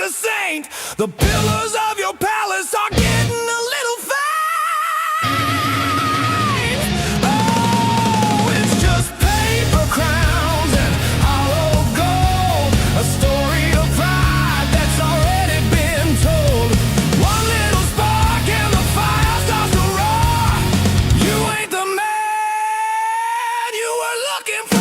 a saint. The pillars of your palace are getting a little faint. Oh, it's just paper crowns and hollow gold, a story of pride that's already been told. One little spark and the fire starts to roar. You ain't the man you were looking for.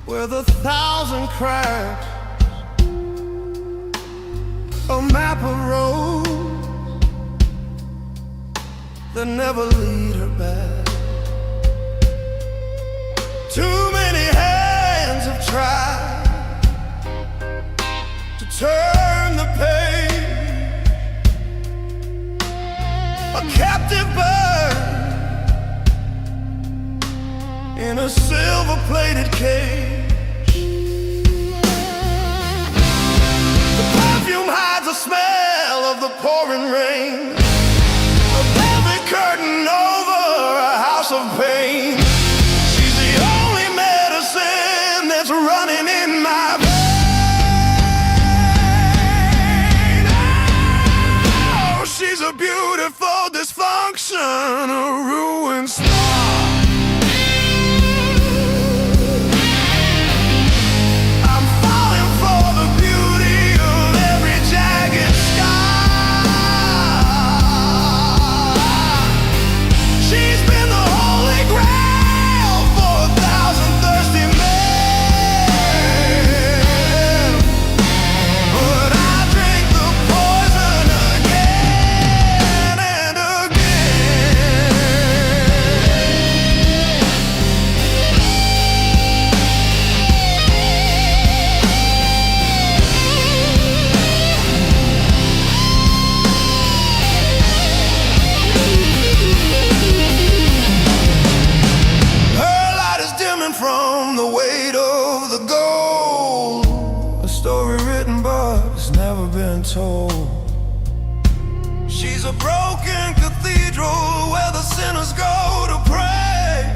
with 1,000 cracks, a map of roads that never lead her back. Too many hands have tried to turn the page, a captive bird in a silver-plated cage. The perfume hides the smell of the pouring rain, a velvet curtain over a house of pain. She's the only medicine that's running in my vein. Oh, she's a beautiful dysfunction, a ruined star. been told. She's a broken cathedral where the sinners go to pray.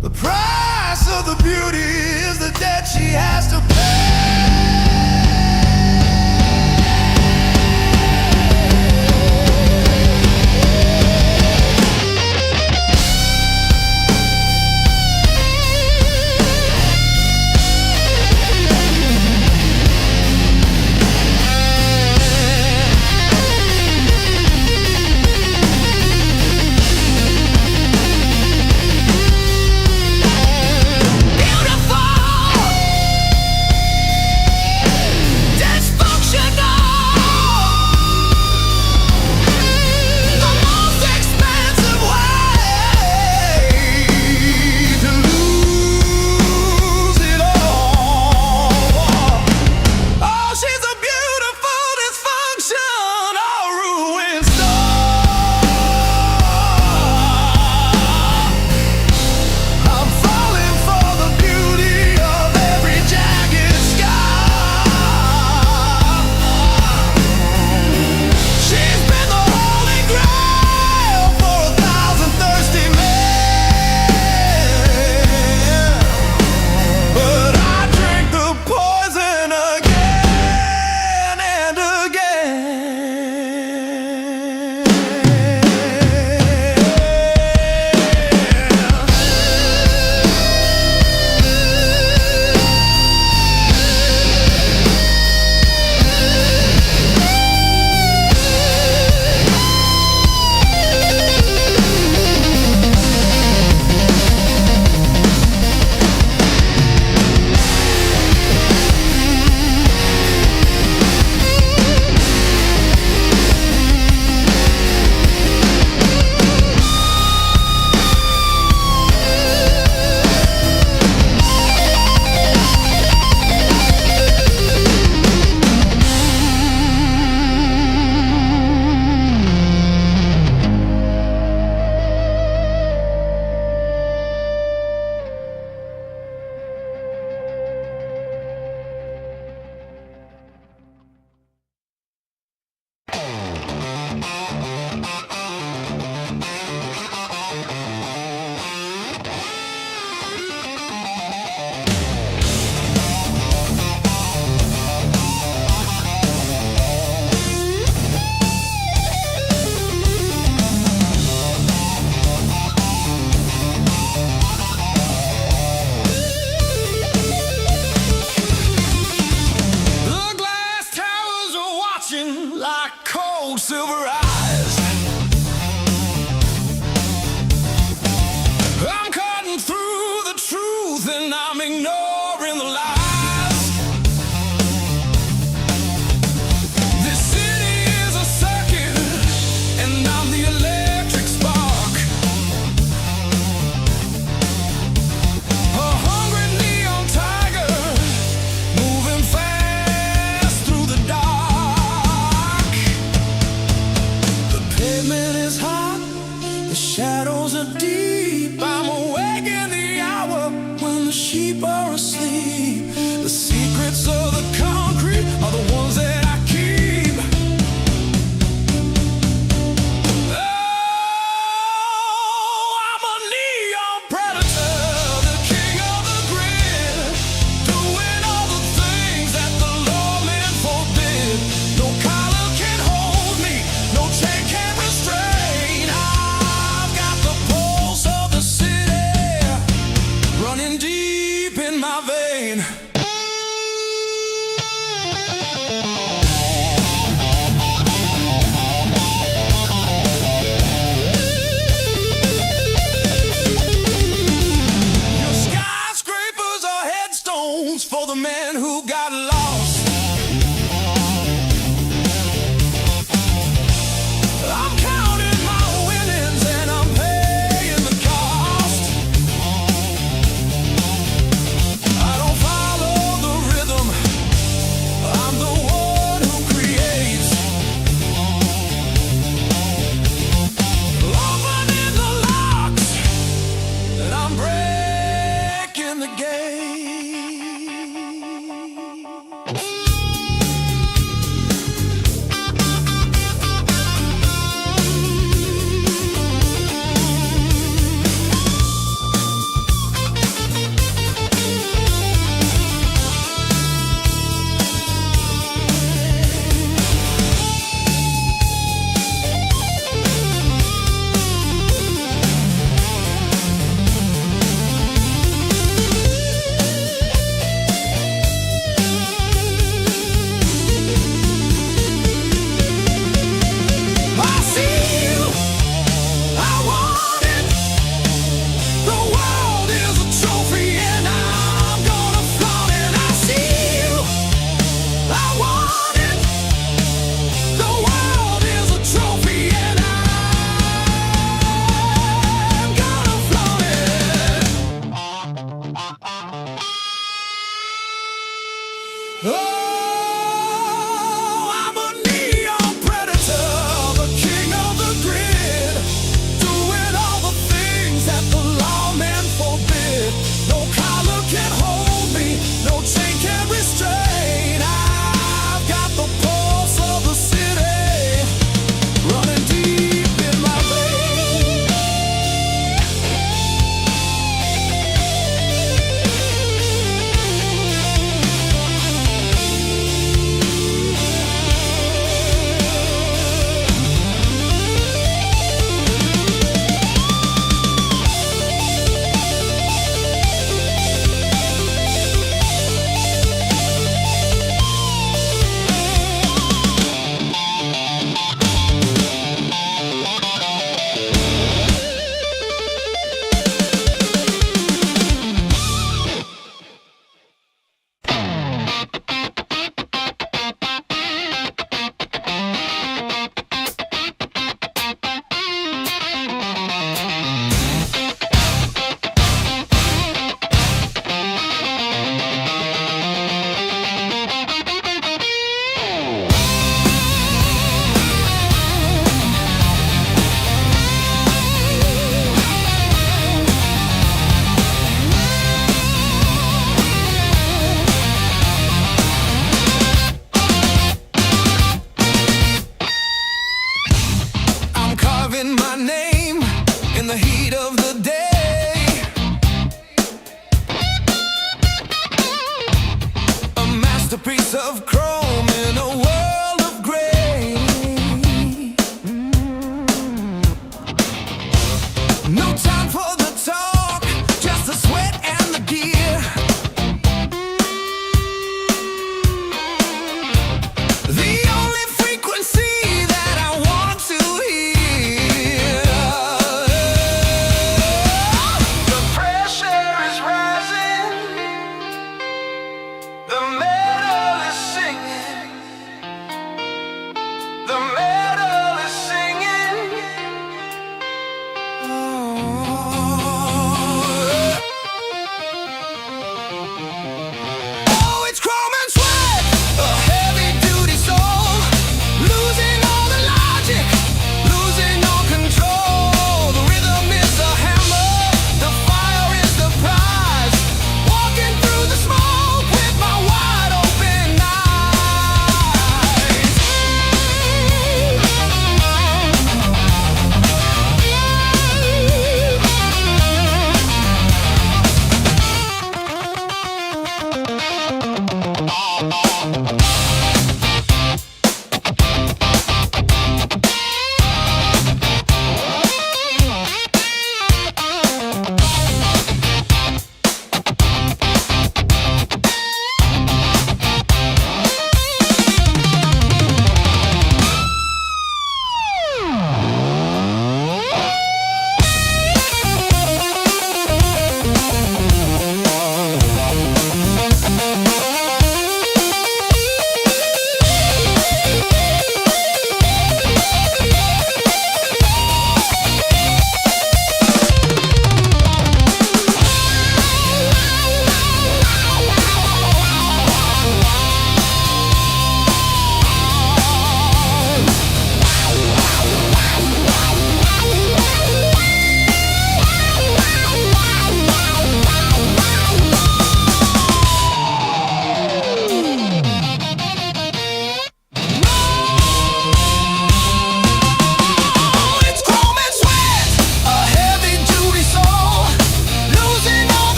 The price of the beauty is the debt she has to pay.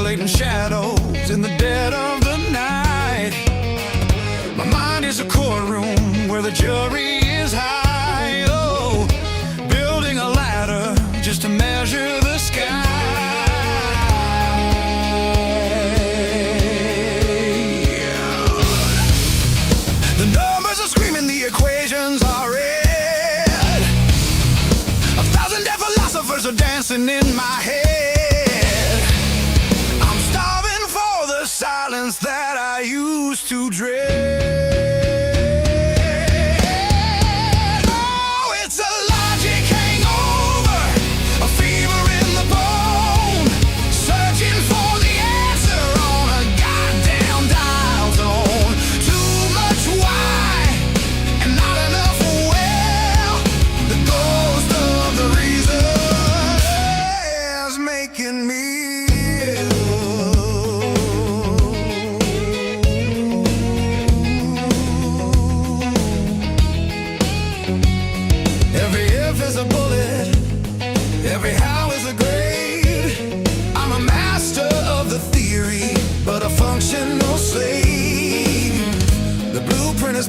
calculating shadows in the dead of the night. My mind is a courtroom where the jury is high. Oh, building a ladder just to measure the sky. The numbers are screaming, the equations are red. 1,000 dead philosophers are dancing in my head. I'm starving for the silence that I used to dread.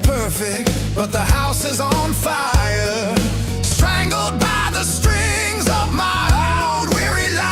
Perfect, but the house is on fire, strangled by the strings of my old weary life.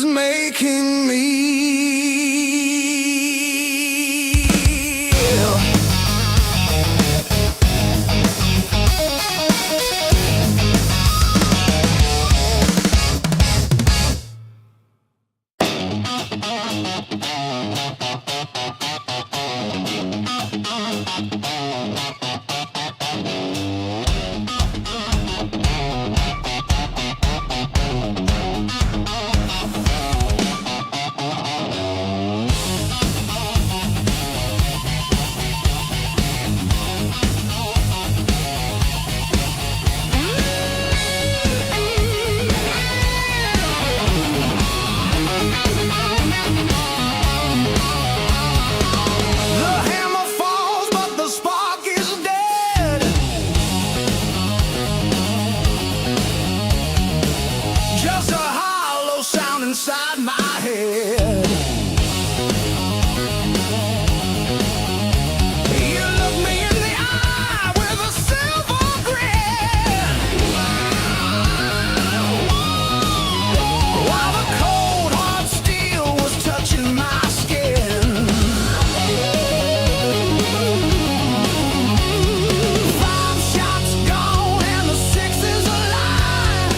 Making me inside my head. You look me in the eye with a silver grin, while the cold hard steel was touching my skin. 5 shots gone and the 6th is alive.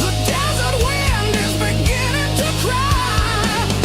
The desert wind is beginning to cry.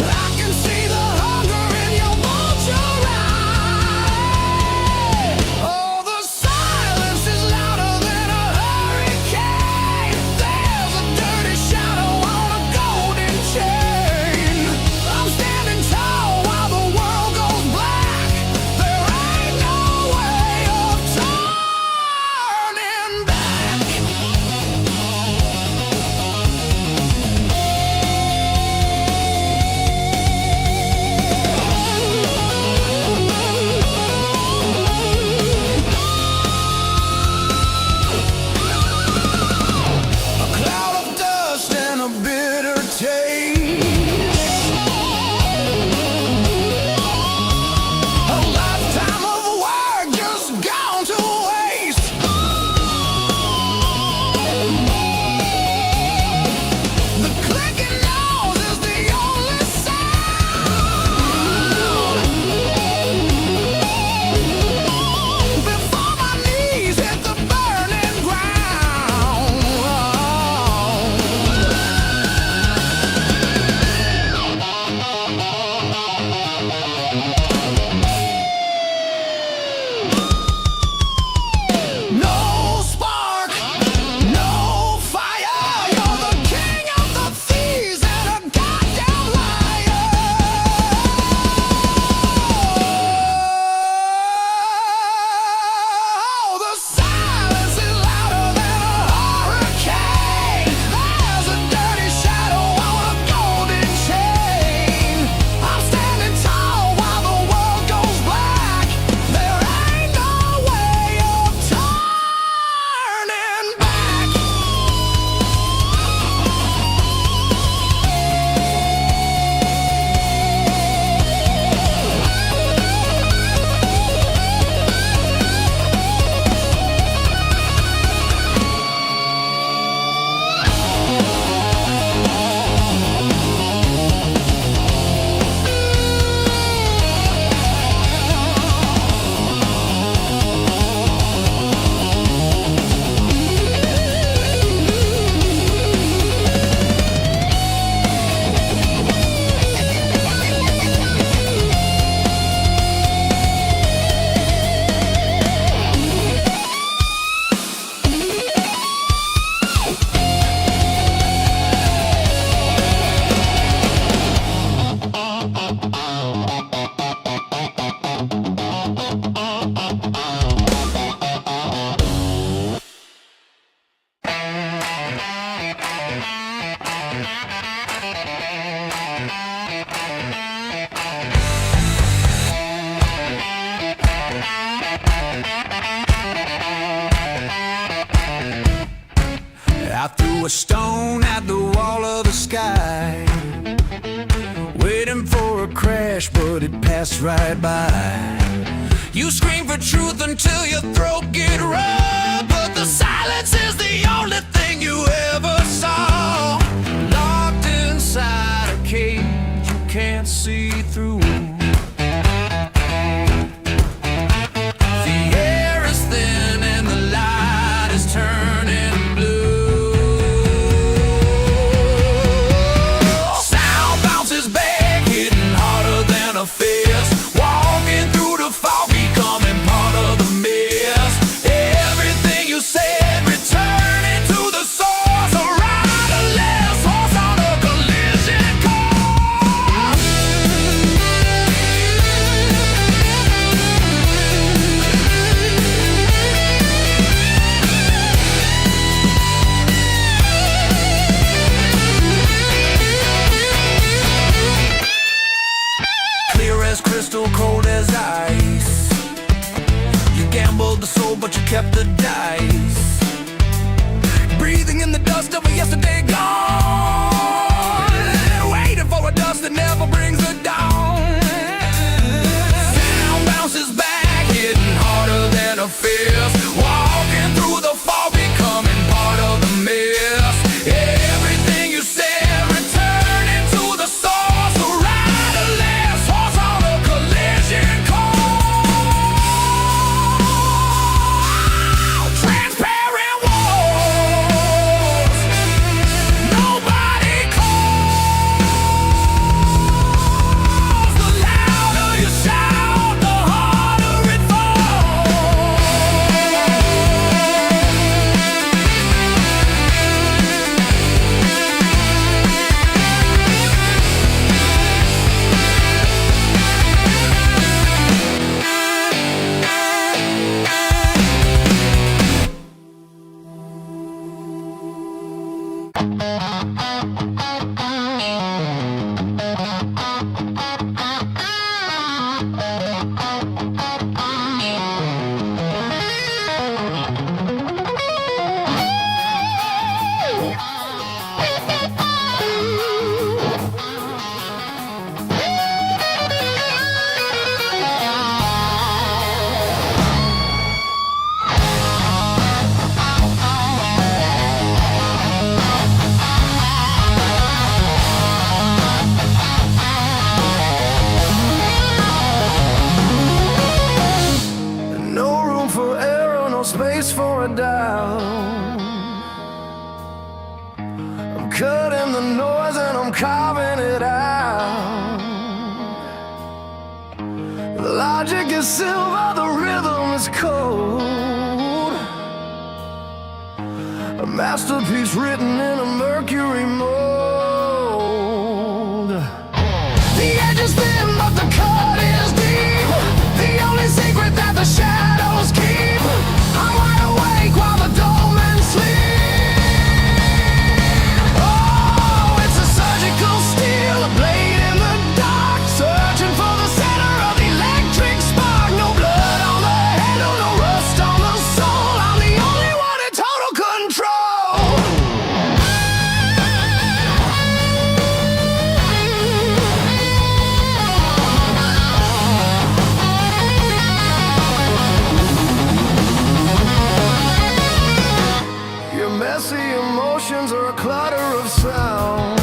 stone at the wall of the sky, waiting for a crash, but it passed right by. You scream for truth until your throat get raw, but the silence is the only thing you ever saw. Locked inside a cage you can't see through. The air is thin and the light is turning blue. Sound bounces back, hitting harder than a fist. Walking through the fog, becoming part of the mist. Everything you said, returning to the source. A riderless horse on a collision course. Clear as crystal, cold as ice. You gambled the soul, but you kept the dice. Breathing in the dust of a yesterday gone, waiting for a dust that never brings the dawn. Sound bounces back, hitting harder than a fist. Walking through the fog, becoming part of the mist. Everything you said, returning to the source. A riderless horse on a collision course. Transparent walls, nobody calls. The louder you shout, the harder it falls. No room for error, no space for a doubt. I'm cutting the noise and I'm carving it out. The logic is silver, the rhythm is cold. A masterpiece written in a mercury mold. The edge is thin, but the cut is deep. The only secret that the shadows keep. I'm wide awake while the dolmen sleep. Oh, it's a surgical steel, a blade in the dark, searching for the center of the electric spark. No blood on the handle, no rust on the soul. I'm the only one in total control. Your messy emotions are a clutter of sound.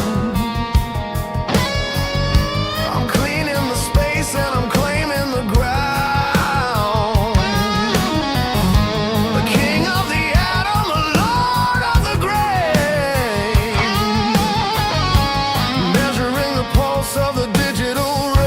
I'm cleaning the space and I'm claiming the ground. The king of the atom, the lord of the grave. Measuring the pulse of the digital ray.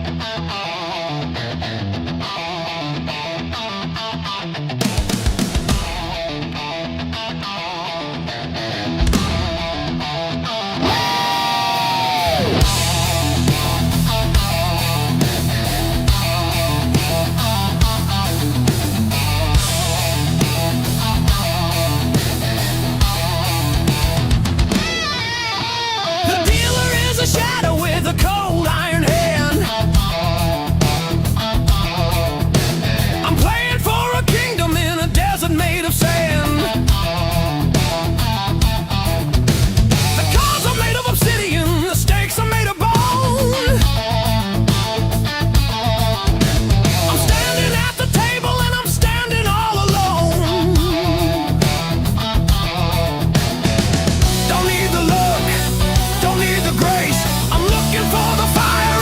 The dealer is a shadow with a cold iron hand. I'm playing for a kingdom in a desert made of sand. The cards are made of obsidian, the stakes are made of bone. I'm standing at the table and I'm standing all alone. Don't need the look, don't need the grace. I'm looking for the fire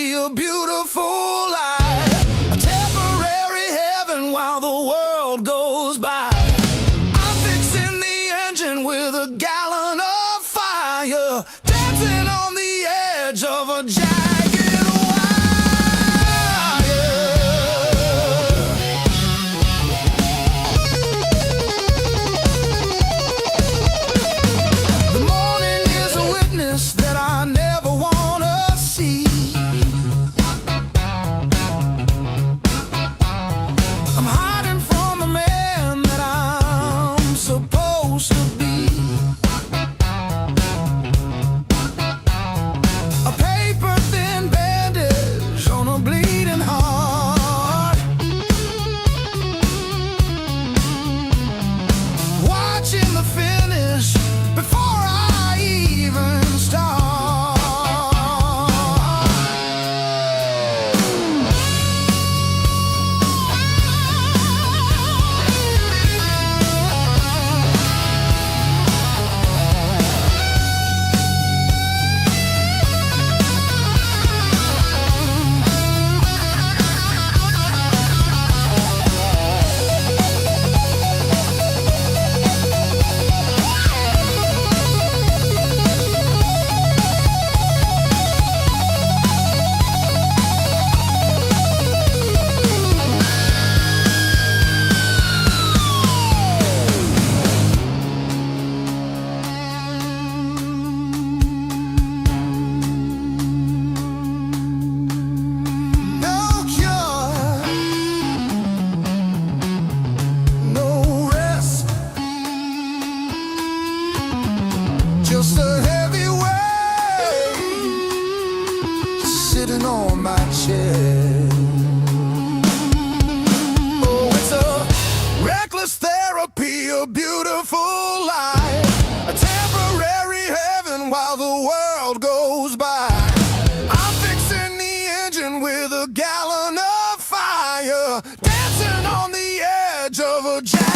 therapy, a beautiful life, a temporary heaven while the world goes by. I'm fixing the engine with a gallon of fire, dancing on the edge of a jagged wire. The morning is a witness that I never want to see. I'm hiding from the man that I'm supposed to be. A paper-thin bandage on a bleeding heart, watching the finish before I even start. No cure, no rest, just a heavy weight sitting on my chest. Oh, it's a reckless therapy, a beautiful life, a temporary heaven while the world goes by. I'm fixing the engine with a gallon of fire, dancing on the edge of a jagged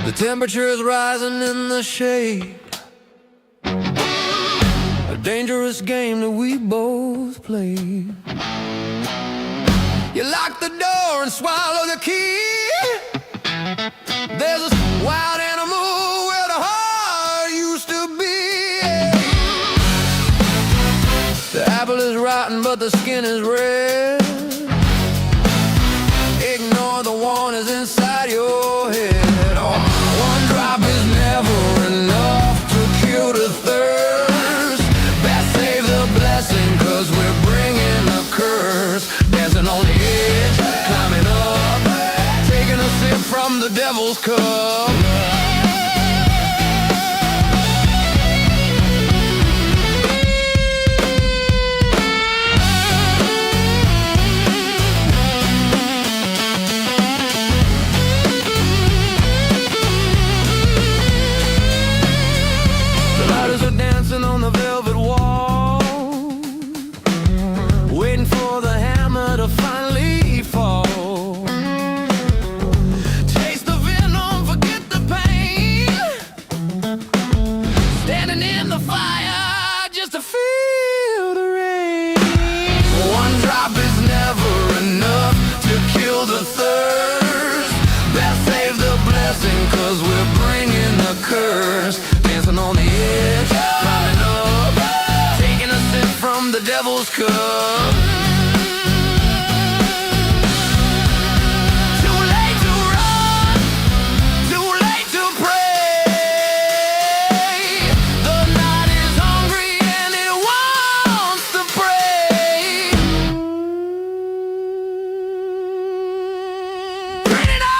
The temperature is rising in the shade, a dangerous game that we both play. You lock the door and swallow the key. There's a wild animal where the heart used to be. The apple is rotten but the skin is red. Ignore the warnings inside your head. One drop is never enough to cure the thirst. Best save the blessing, 'cause we're bringing a curse. Dancing on the edge, climbing up, taking a sip from the devil's cup. Dancing on the velvet wall, waiting for the hammer to finally fall. Taste the venom, forget rose cup. Too late to run, too late to pray. The night is hungry and it wants to prey. Bring it on!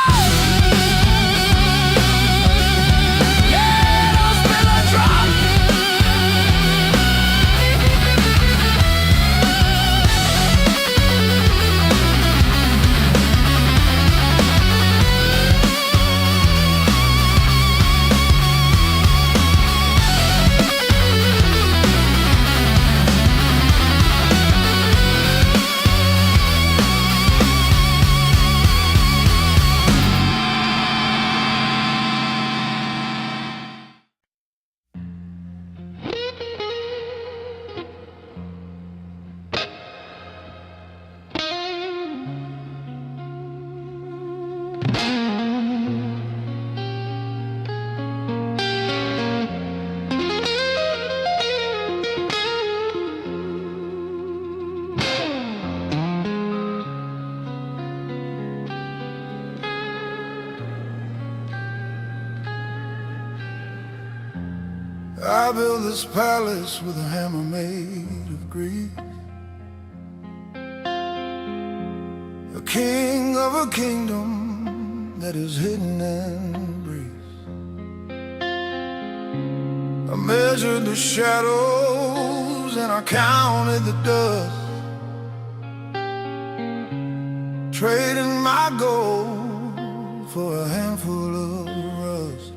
Yeah, don't spill a drop. I built this palace with a hammer made of grease, a king of a kingdom that is hidden and breathes. I measured the shadows and I counted the dust, trading my gold for a handful of rust.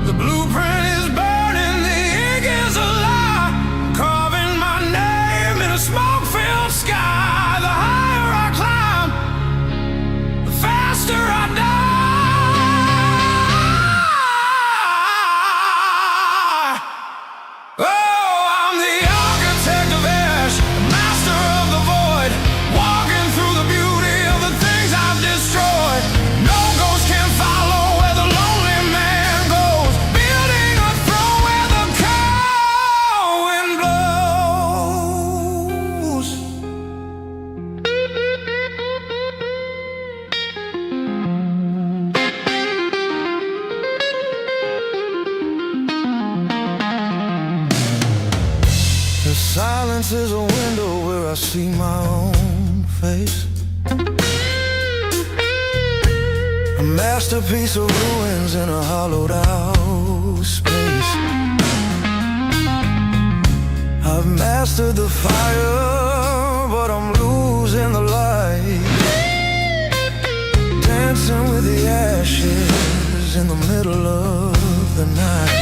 The blueprint is burning, the ink is a lie, carving my name in a smoke-filled sky. The higher I climb, the faster I die. Oh, I'm the architect of ash, master of the void, walking through the beauty of the things I've destroyed. No ghost can follow where the lonely man goes, building a throne where the cold wind blows. The silence is a window where I see my own face, a masterpiece of ruins in a hollowed out space. I've mastered the fire, but I'm losing the light, dancing with the ashes in the middle of the night.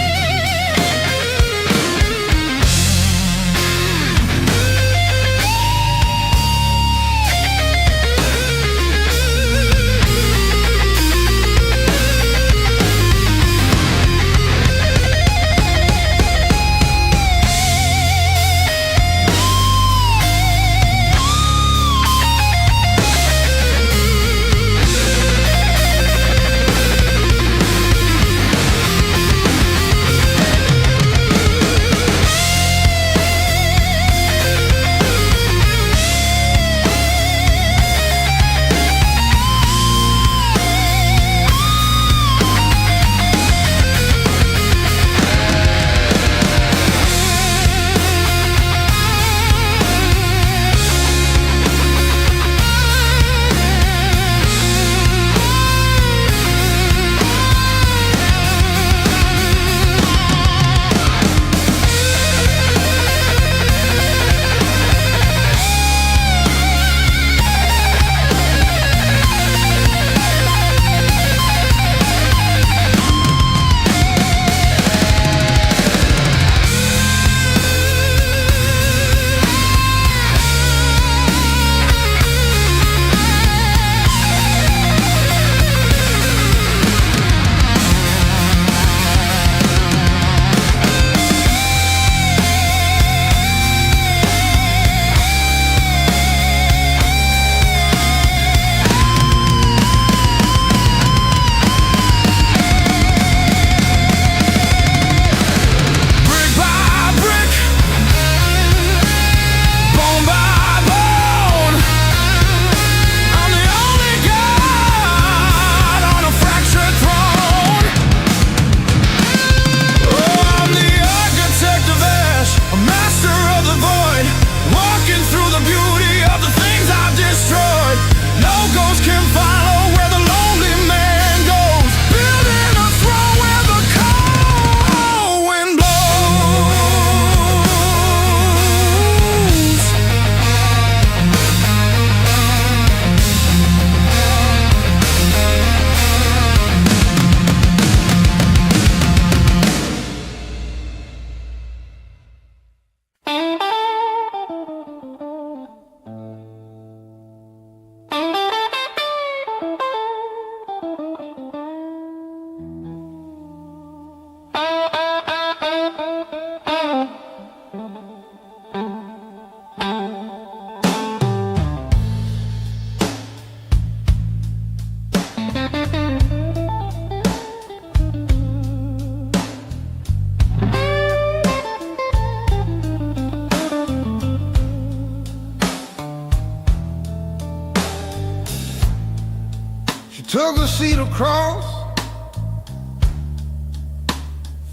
took the cedar cross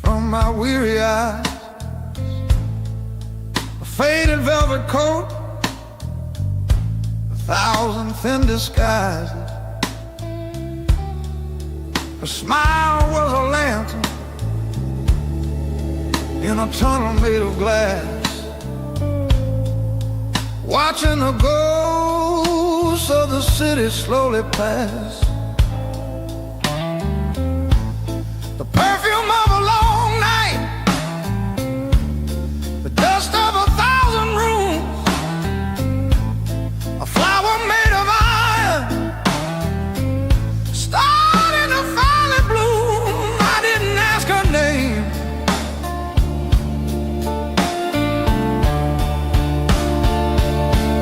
from my weary eyes, a faded velvet coat, 1,000 thin disguises. Her smile was a lantern in a tunnel made of glass, watching the ghosts of the city slowly pass. The perfume of a long night, the dust of 1,000 rooms, a flower made of iron, starting to finally bloom. I didn't ask her name,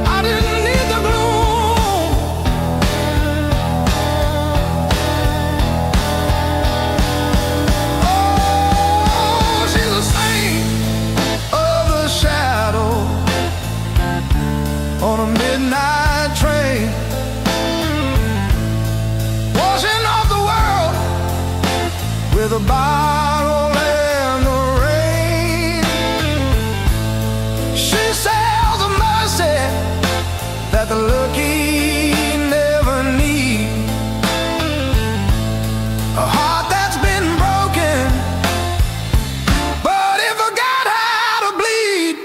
I didn't need the gloom. Oh, she's a saint of the shadow on a midnight train, washing off the world with a bottle and the rain. She sells a mercy that the lucky never need, a heart that's been broken but it forgot how to bleed.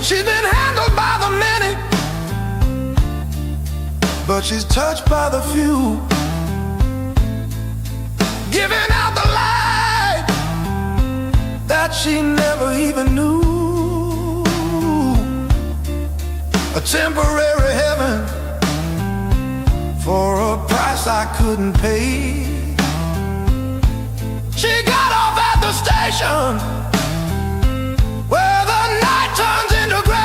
She's been handled by the many, but she's touched by the few, giving out the light that she never even knew. A temporary heaven for a price I couldn't pay. She got off at the station where the night turns into gray.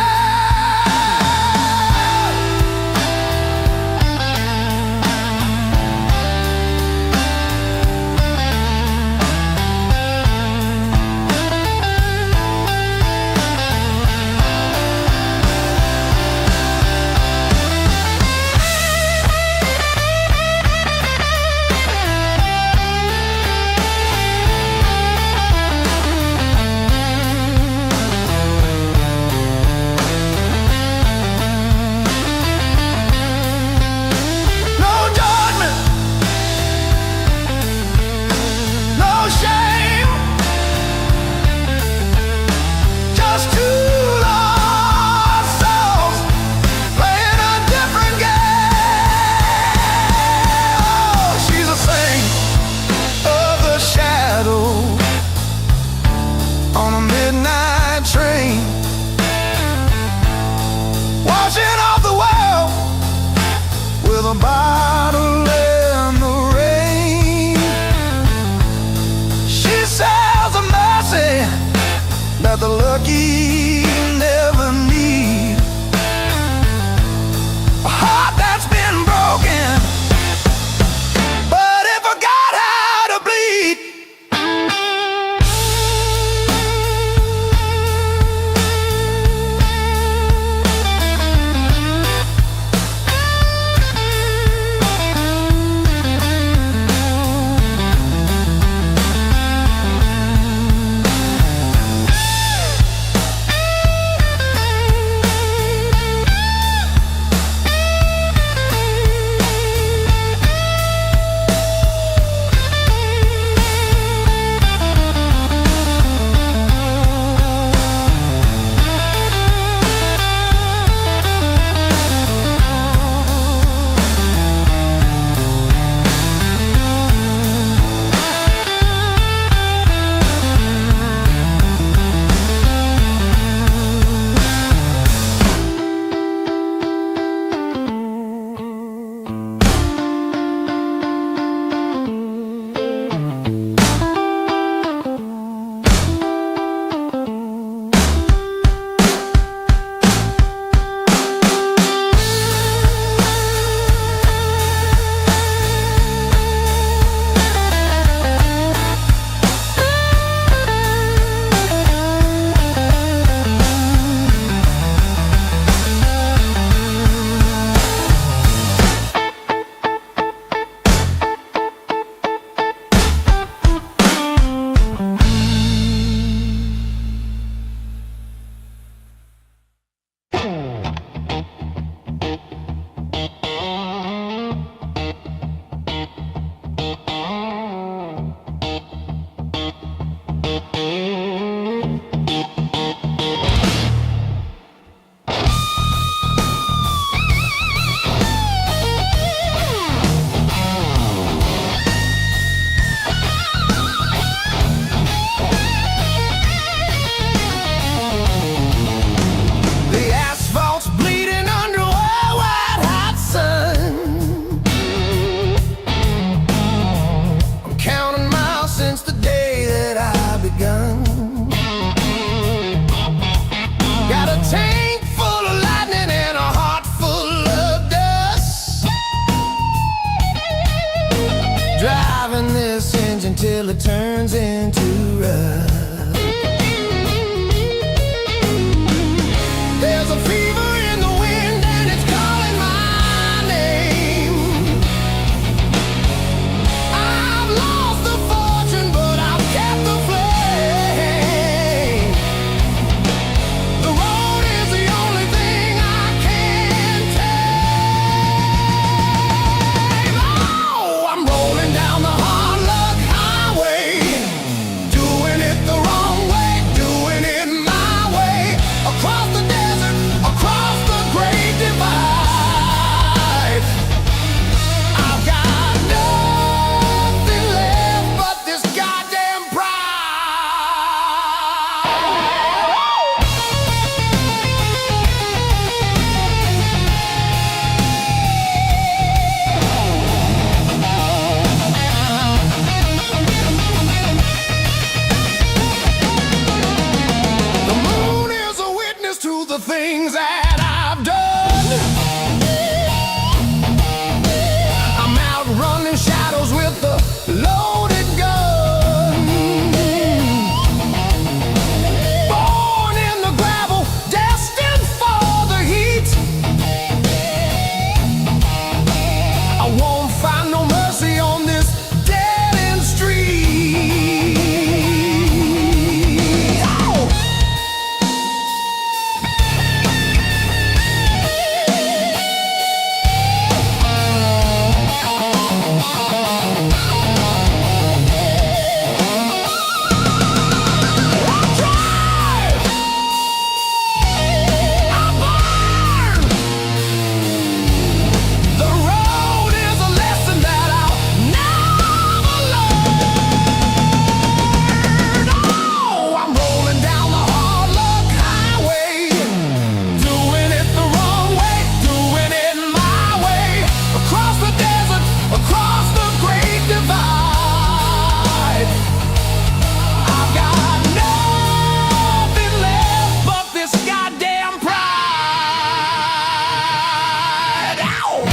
until it turns into rust. There's a fever in the wind and it's calling my name. I've lost the fortune, but I've kept the flame. The road is the only thing I can tame. Oh, I'm rolling down the hard luck highway, doing it the wrong way, doing it my way, across the desert, across the great divide. I've got nothing left but this goddamn pride. The moon is a witness to the things that I've done. I'm out running shadows with a loaded gun. Born in the gravel, destined for the heat. I won't find no mercy on this dead-end street. Oh! The road is a lesson that I'll never learn. Oh, I'm rolling down the hard luck highway, doing it the wrong way, doing it my way, across the desert, across the great divide. I've got nothing left but this goddamn pride. Ow!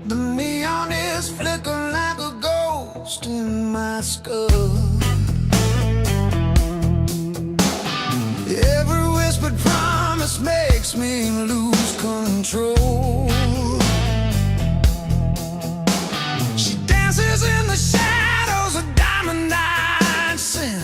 The neon is flickering like a ghost in my skull. Every whispered promise makes me lose control. She dances in the shadows of diamond dancing.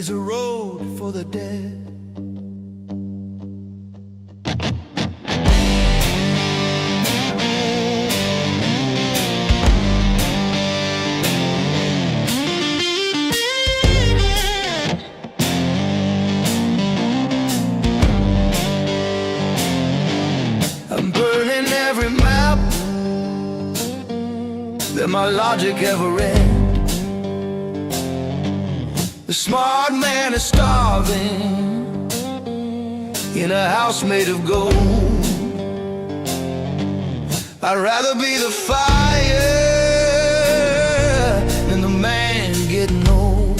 is a road for the dead. I'm burning every map that my logic ever read. The smart man is starving in a house made of gold. I'd rather be the fire than the man getting old.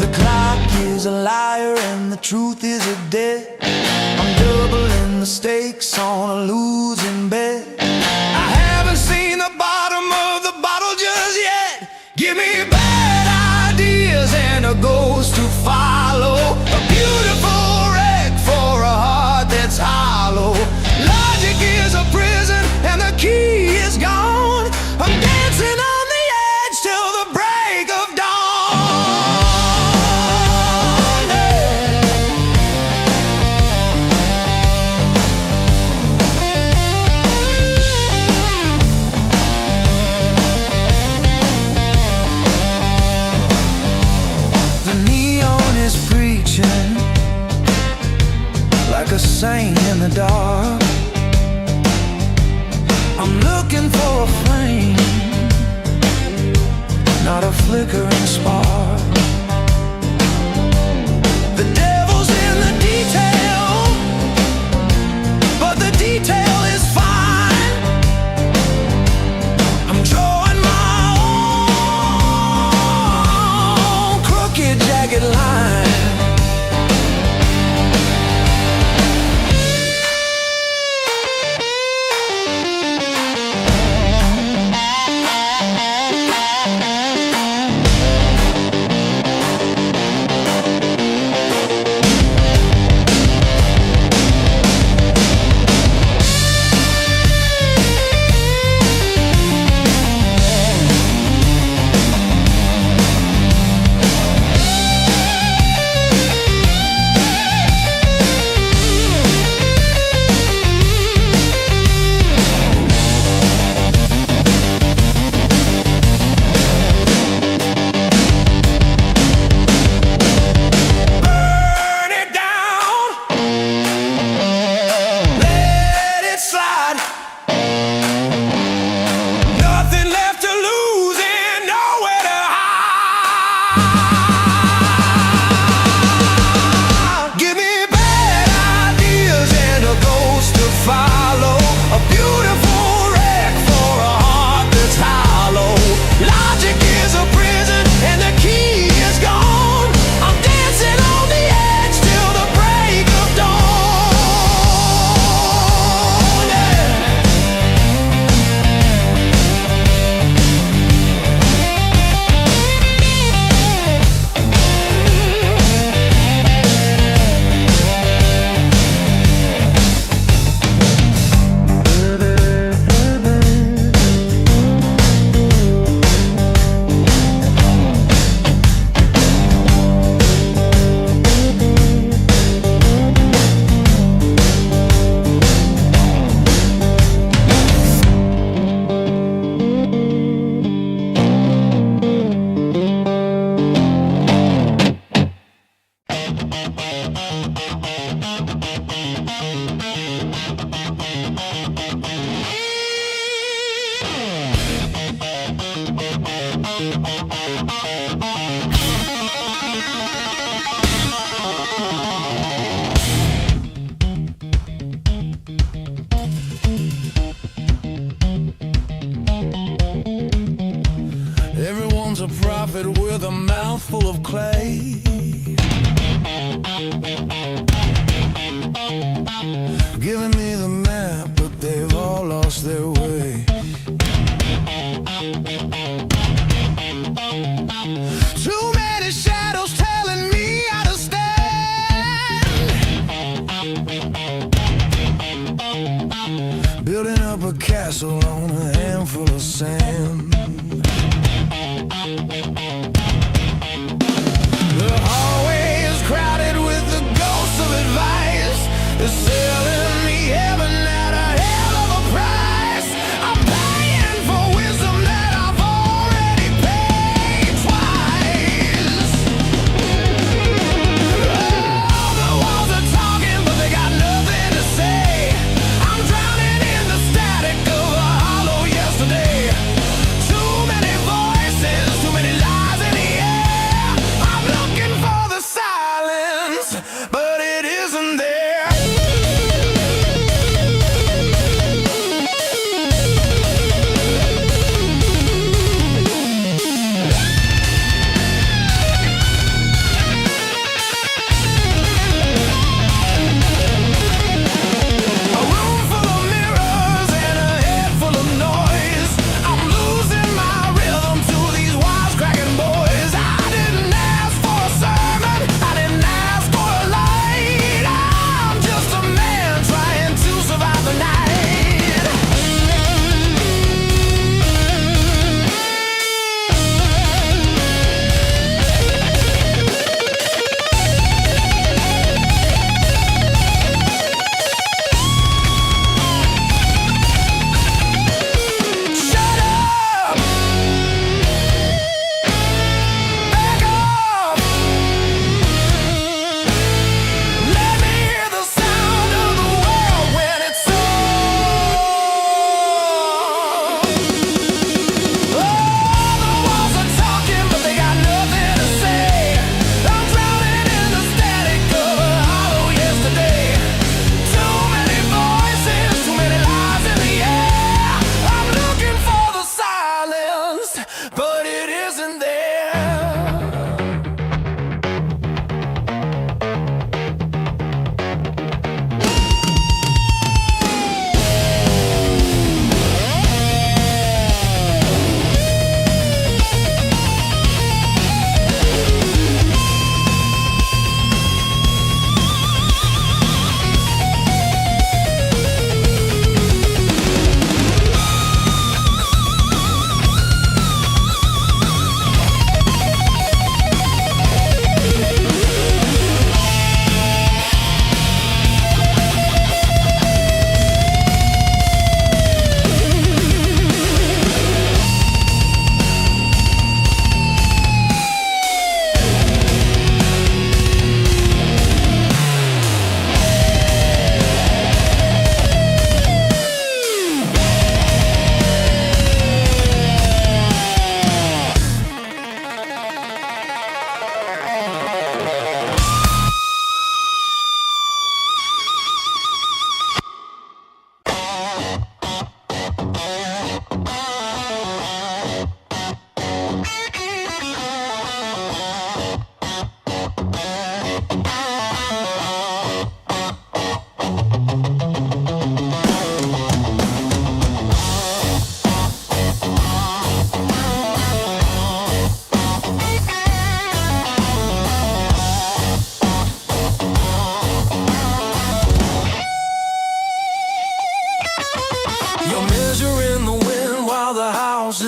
The clock is a liar and the truth is a debt. I'm doubling the stakes on a losing bet. I haven't seen the bottom of the bottle just yet. Give me bad ideas and a ghost to follow. A beautiful wreck for a heart that's hollow. Logic is a prison and the key is gone. I'm dancing on the edge till the break of dawn. The neon is preaching like a saint in the dark. I'm looking for a flame, not a flickering spark. The devil's in the detail, but the detail is fine. I'm drawing my own crooked, jagged line. Everyone's a prophet with a mouthful of clay. Giving me the map, but they've all lost their way. Too many shadows telling me how to stand. Building up a castle on a handful of sand.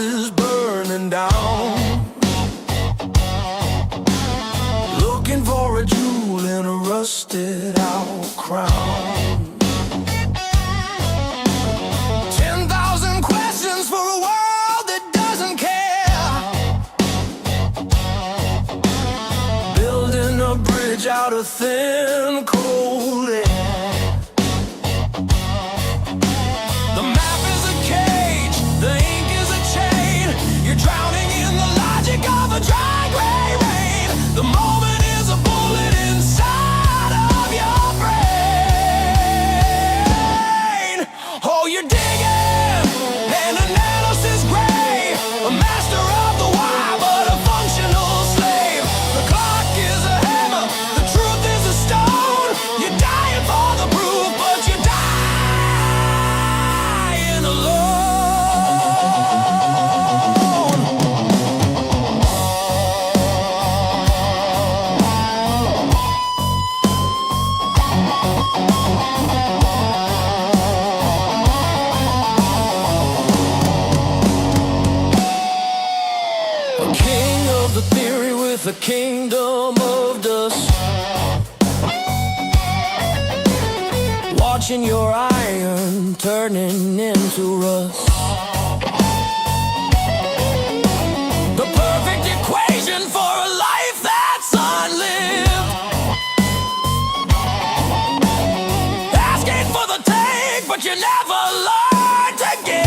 is burning down, looking for a jewel in a rusted out crown. 10,000 questions for a world that doesn't care, building a bridge out of thin cold air. The map is a cage, the ink is a chain. You're drowning in the logic of a dry gray rain. The moment is a bullet inside of your brain. Oh, you're digging, and analysis gray. A master of the why, but a functional slave. The clock is a hammer, the truth is a stone. You're dying for the proof, but you're dying alone. A king of the theory with a kingdom of dust, watching your iron turning into rust. The perfect equation for a life that's unlived, asking for the take, but you never learn to give.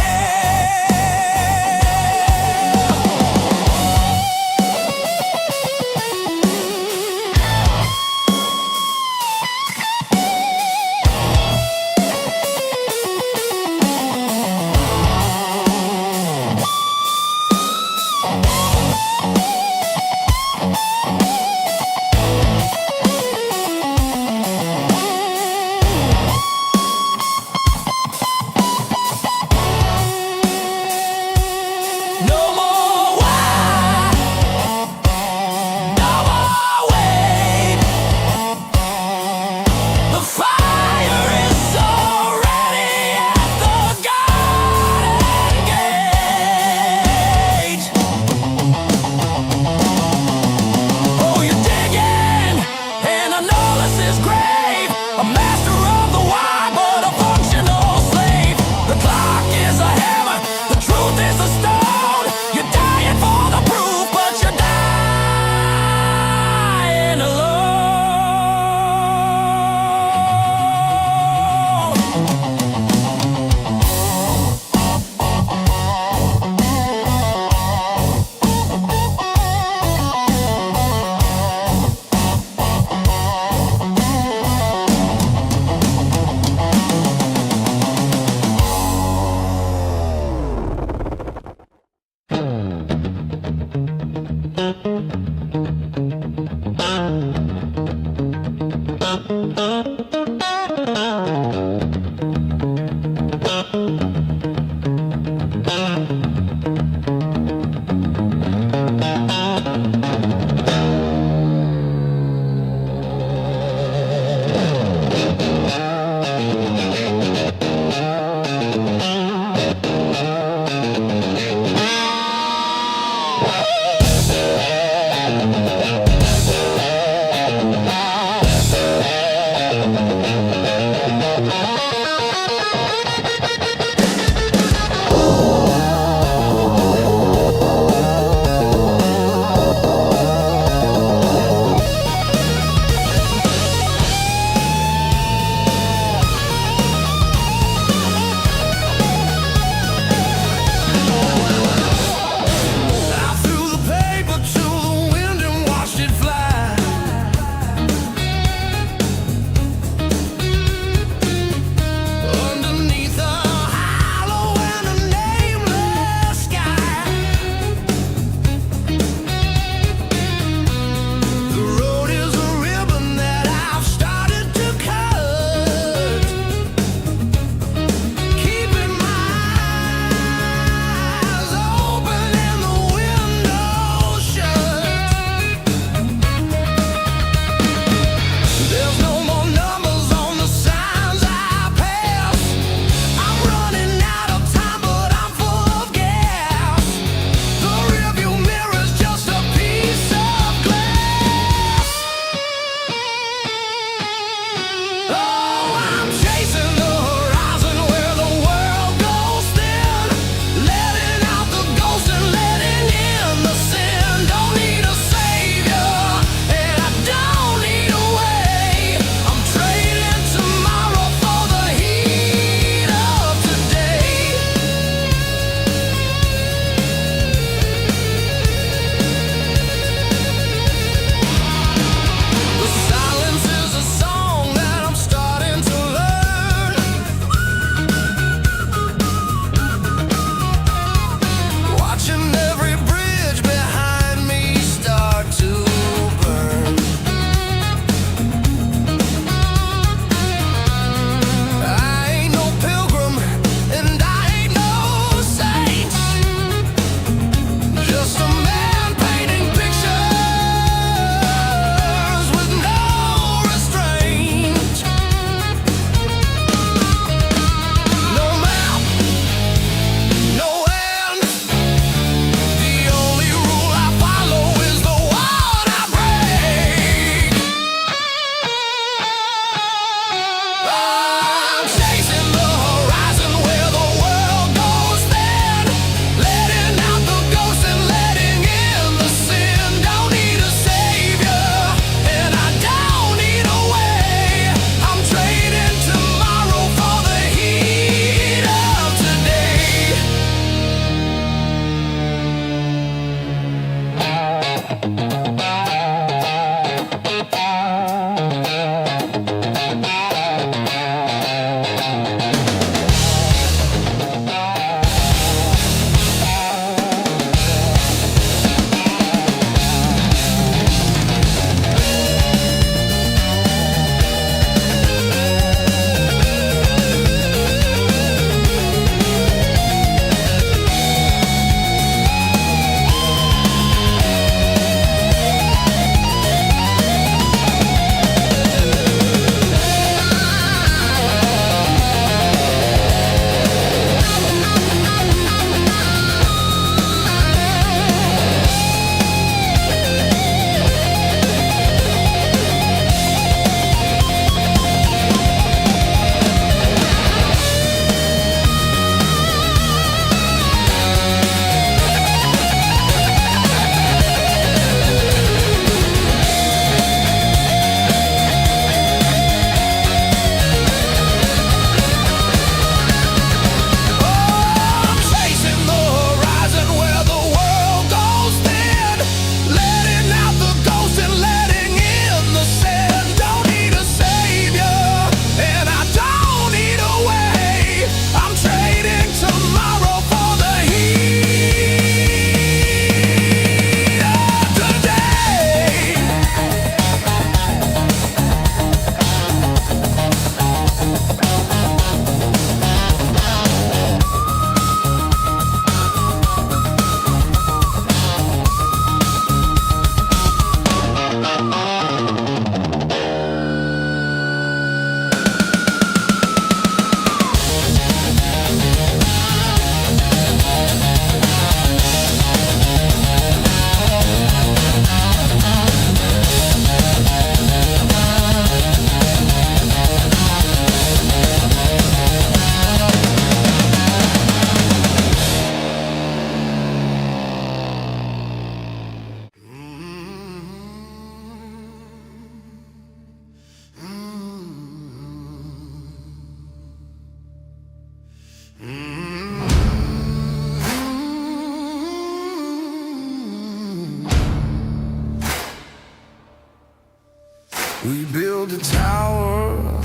We build a tower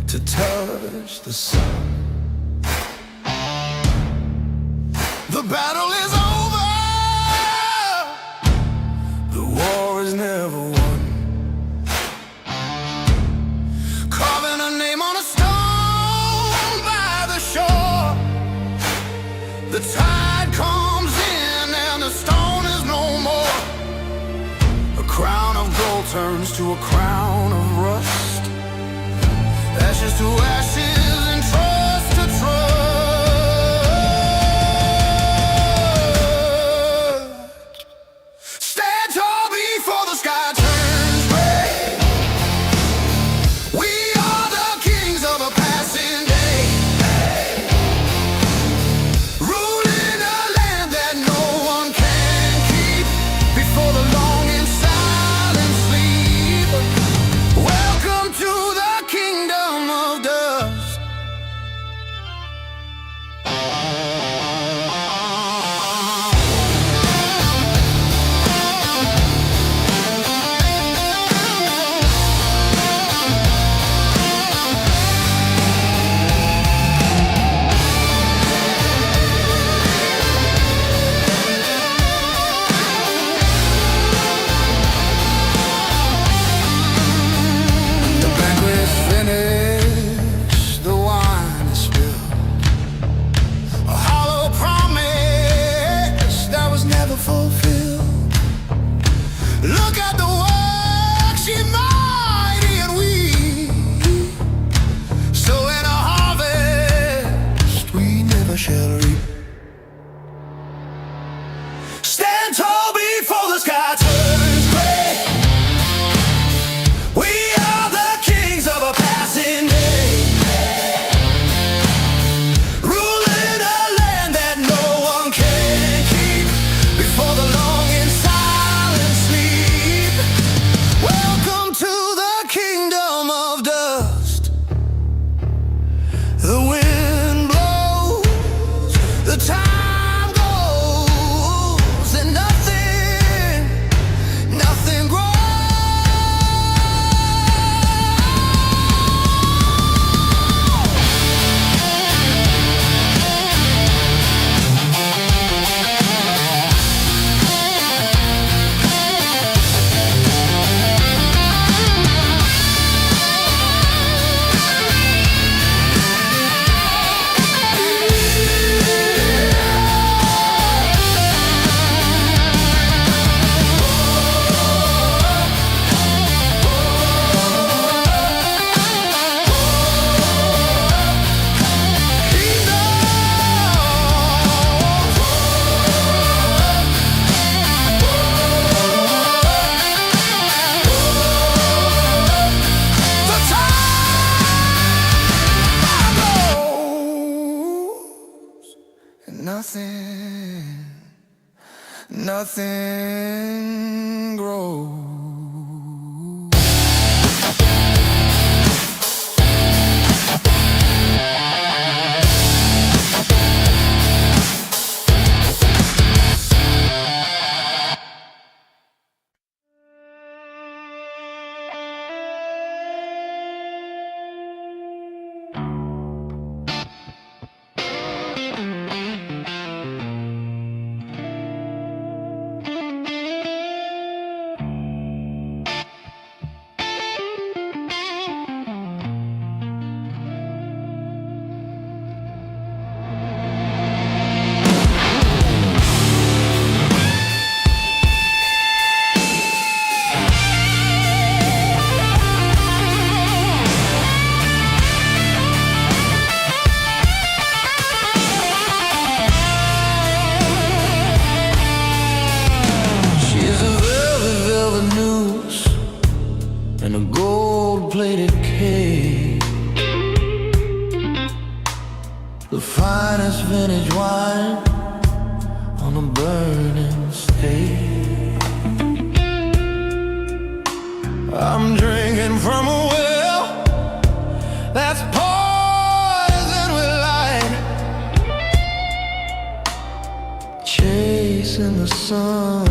to touch the sun. The battle is over, the war is never won. Carving a name on a stone by the shore. The tide comes in and the stone is no more. A crown of gold turns to a crown of rust. Ashes to ashes and trust to trust. Stand tall before the sky turns gray. We are the kings of a passing day, ruling a land that no one can keep. Before the long and silent sleep, welcome to the kingdom of dust. The banquet's finished, the wine is spilled. A hollow promise that was never fulfilled. Look at the work she mighty and weak. So in a harvest we never shall reap. Stand tall before the sky turns gray. We are the kings of a passing day, ruling a land that no one can keep. Before the long and silent sleep, welcome to the kingdom of dust. The wind blows, the time goes, and nothing grows. The time goes, and nothing grows. She's a velvet, velvet noose and a gold-plated cake. The finest vintage wine on a burning steak. I'm drinking from a well that's poison with light, chasing the sun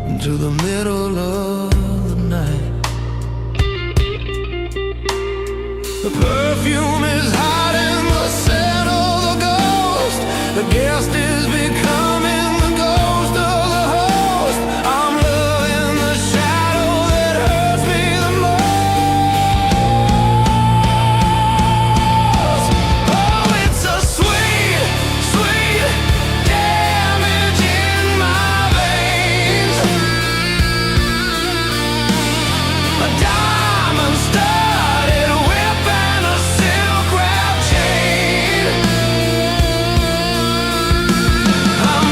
into the middle of the night. The perfume is hiding the scent of the ghost. The guest is becoming the ghost of the host. I'm loving the shadow that hurts me the most. Oh, it's a sweet, sweet damage in my veins. A diamond studded whip and a silk wrap chain. I'm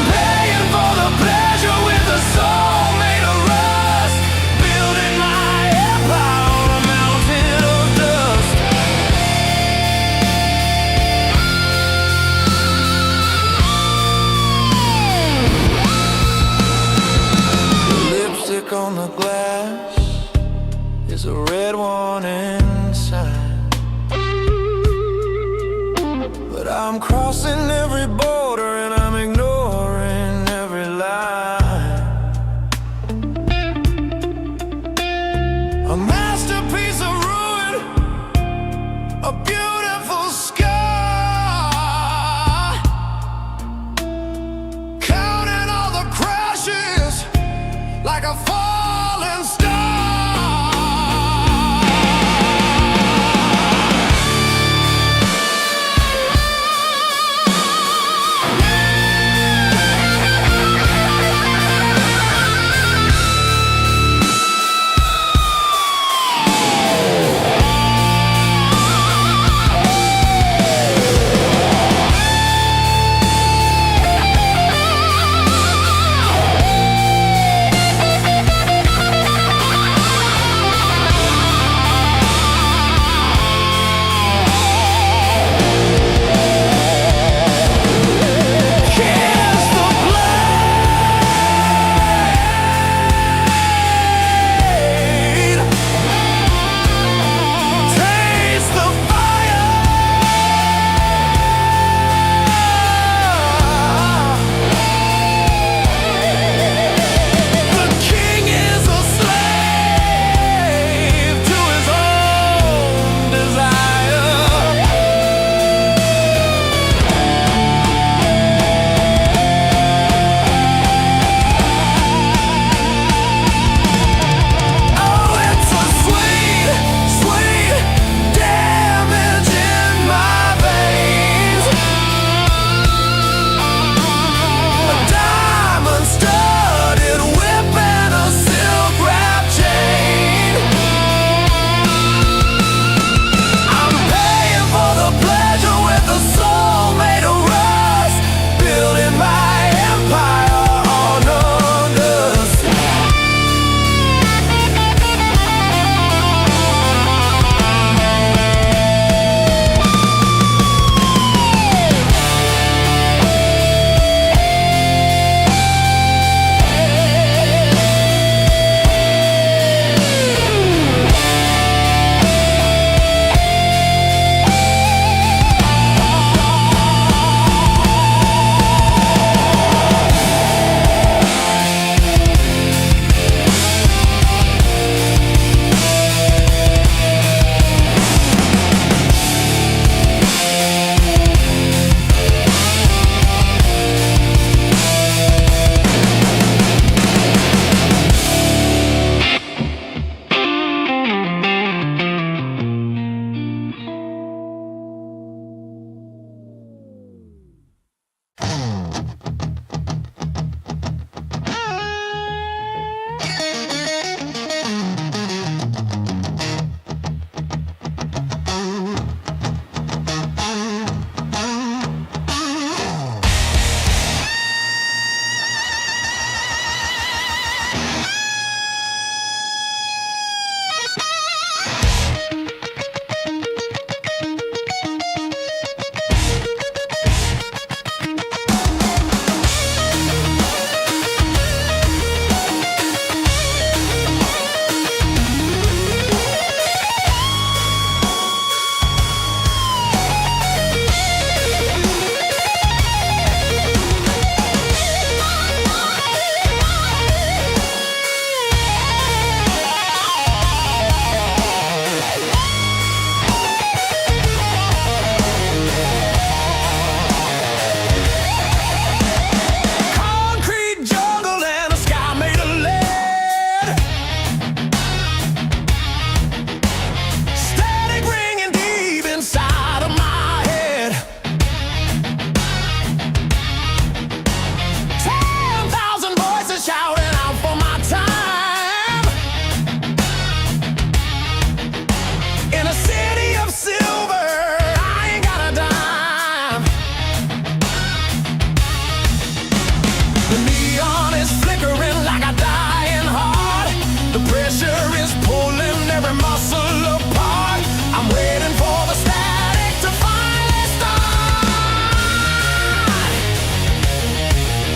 The neon is flickering like a dying heart. The pressure is pulling every muscle apart. I'm waiting for the static to finally start.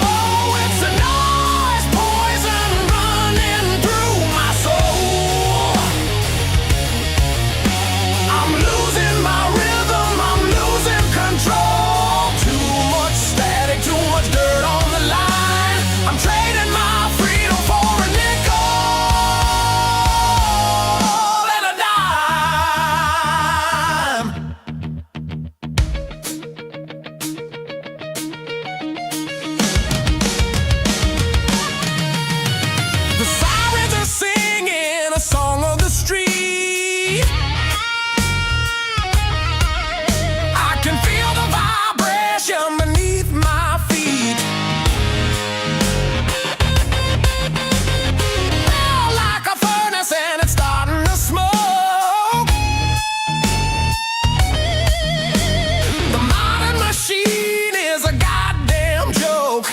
Oh, it's a noise poison running through my soul. I'm losing my rhythm, I'm losing control. Too much static, too much dirt on the line. I'm trading my freedom for a nickel and a dime. The sirens are singing a song of the street. I can feel the vibration beneath my feet. Feel like a furnace and it's starting to smoke. The modern machine is a goddamn joke.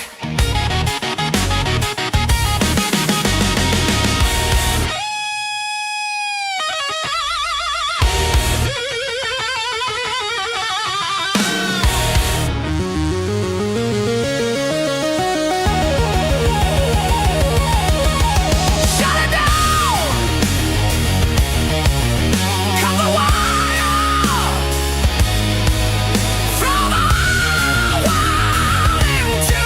Shut it down! Cut the wire! Throw the world into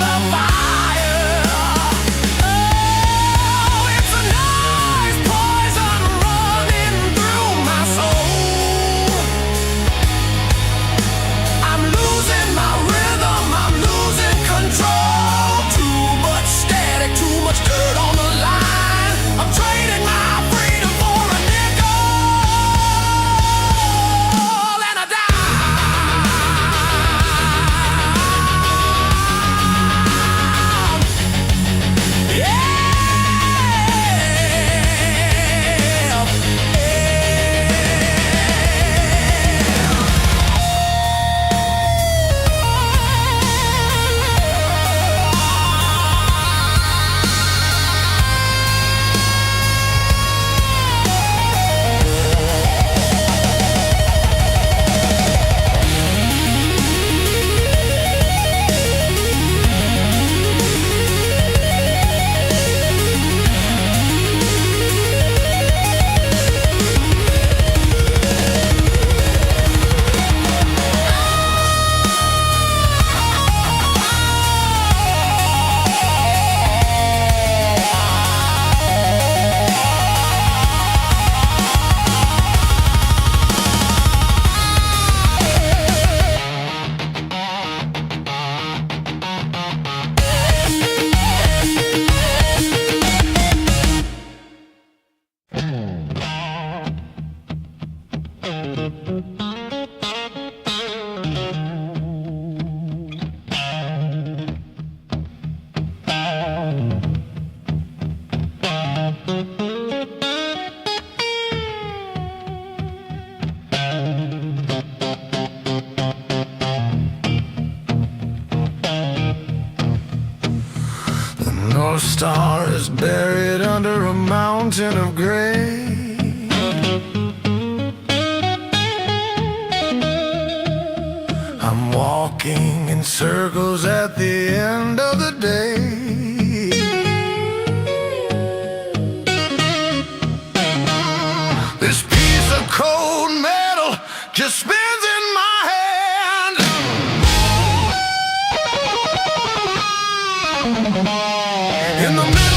the fire! Oh, it's a noise poison running through my soul. I'm losing my rhythm, I'm losing control. Too much static, too much dirt on the line. I'm trading my freedom for a nickel and a dime. The North Star is buried under a mountain of gray. I'm walking in circles at the end of the day. This piece of cold metal just spins in my hand. In the middle